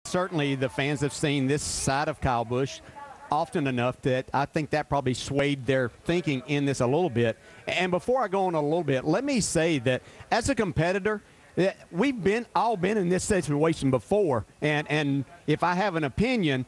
Certainly the fans have seen this side of Kyle Busch often enough that I think that probably swayed their thinking in this a little bit. And before I go on a little bit, let me say that as a competitor, we've all been in this situation before, and if I have an opinion,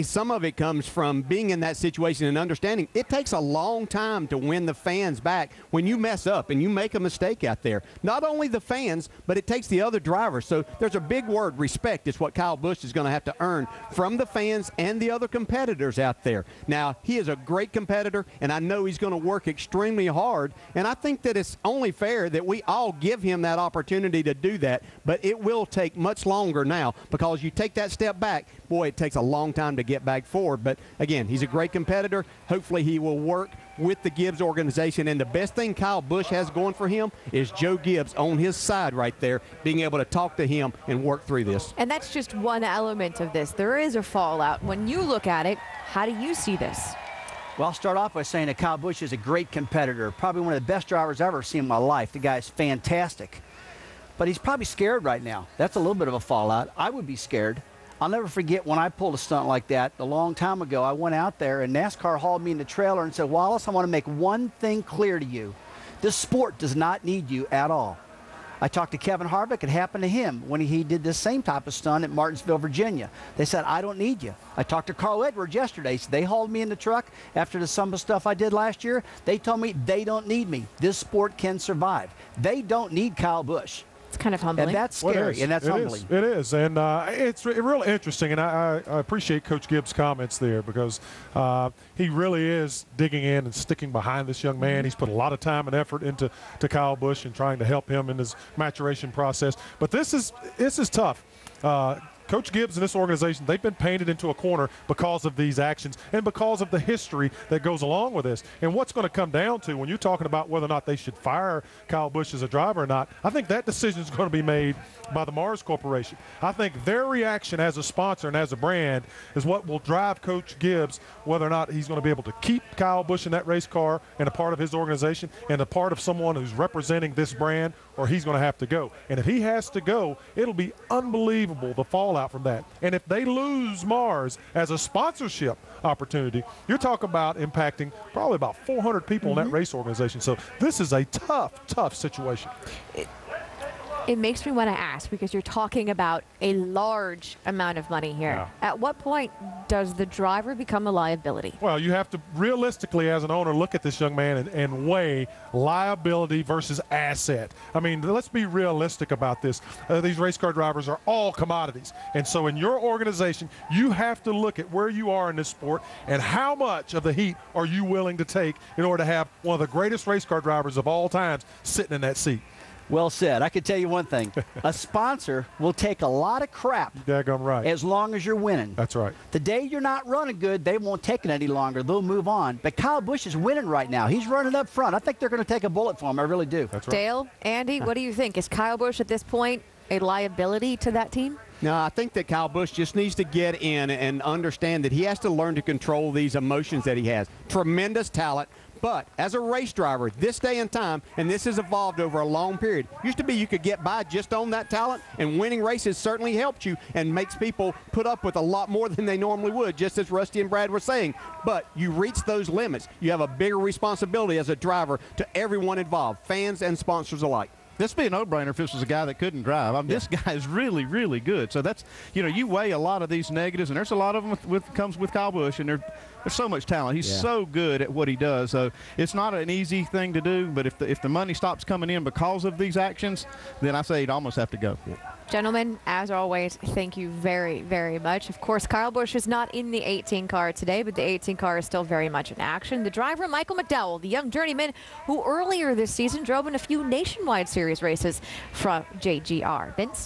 some of it comes from being in that situation and understanding it takes a long time to win the fans back when you mess up and you make a mistake out there. Not only the fans, but it takes the other drivers. So there's a big word, respect, is what Kyle Busch is going to have to earn from the fans and the other competitors out there. Now, he is a great competitor, and I know he's going to work extremely hard, and I think that it's only fair that we all give him that opportunity to do that, but it will take much longer now because you take that step back, boy, it takes a long time to get back forward. But again, he's a great competitor. Hopefully he will work with the Gibbs organization, and the best thing Kyle Busch has going for him is Joe Gibbs on his side right there, being able to talk to him and work through this. And that's just one element of this. There is a fallout. When you look at it, how do you see this? Well, I'll start off by saying that Kyle Busch is a great competitor, probably one of the best drivers I've ever seen in my life. The guy's fantastic. But he's probably scared right now. That's a little bit of a fallout. I would be scared. I'll never forget when I pulled a stunt like that a long time ago. I went out there and NASCAR hauled me in the trailer and said, Wallace, I want to make one thing clear to you. This sport does not need you at all. I talked to Kevin Harvick. It happened to him when he did this same type of stunt at Martinsville, Virginia. They said, I don't need you. I talked to Carl Edwards yesterday. They hauled me in the truck after some of the stuff I did last year. They told me they don't need me. This sport can survive. They don't need Kyle Busch. It's kind of humbling. And that's scary, and that's humbling. It is, and it's really interesting, and I appreciate Coach Gibbs' comments there because he really is digging in and sticking behind this young man. He's put a lot of time and effort into Kyle Busch and trying to help him in his maturation process. But this is tough. Coach Gibbs and this organization, they've been painted into a corner because of these actions and because of the history that goes along with this. And what's going to come down to when you're talking about whether or not they should fire Kyle Busch as a driver or not, I think that decision is going to be made by the Mars Corporation. I think their reaction as a sponsor and as a brand is what will drive Coach Gibbs whether or not he's going to be able to keep Kyle Busch in that race car and a part of his organization and a part of someone who's representing this brand, or he's going to have to go. And if he has to go, it'll be unbelievable the fallout from that. And if they lose Mars as a sponsorship opportunity, you're talking about impacting probably about 400 people in that race organization. So this is a tough situation. It makes me want to ask, because you're talking about a large amount of money here. Yeah. At what point does the driver become a liability? Well, you have to realistically, as an owner, look at this young man and weigh liability versus asset. I mean, let's be realistic about this. These race car drivers are all commodities. And so in your organization, you have to look at where you are in this sport and how much of the heat are you willing to take in order to have one of the greatest race car drivers of all times sitting in that seat. Well said. I can tell you one thing. A sponsor will take a lot of crap Daggone right. as long as you're winning. That's right. The day you're not running good, they won't take it any longer. They'll move on. But Kyle Busch is winning right now. He's running up front. I think they're going to take a bullet for him. I really do. That's right. Dale, Andy, what do you think? Is Kyle Busch at this point a liability to that team? No, I think that Kyle Busch just needs to get in and understand that he has to learn to control these emotions that he has. Tremendous talent. But as a race driver, this day and time, and this has evolved over a long period, used to be you could get by just on that talent, and winning races certainly helped you and makes people put up with a lot more than they normally would, just as Rusty and Brad were saying. But you reach those limits. You have a bigger responsibility as a driver to everyone involved, fans and sponsors alike. This would be a no-brainer if this was a guy that couldn't drive. I mean, this guy is really, really good. So that's, you weigh a lot of these negatives, and there's a lot of them comes with Kyle Busch, and there's so much talent. He's so good at what he does. So it's not an easy thing to do, but if the money stops coming in because of these actions, then I say he'd almost have to go. Gentlemen, as always, thank you very, very much. Of course, Kyle Busch is not in the 18 car today, but the 18 car is still very much in action. The driver, Michael McDowell, the young journeyman who earlier this season drove in a few nationwide series races from JGR. Vince?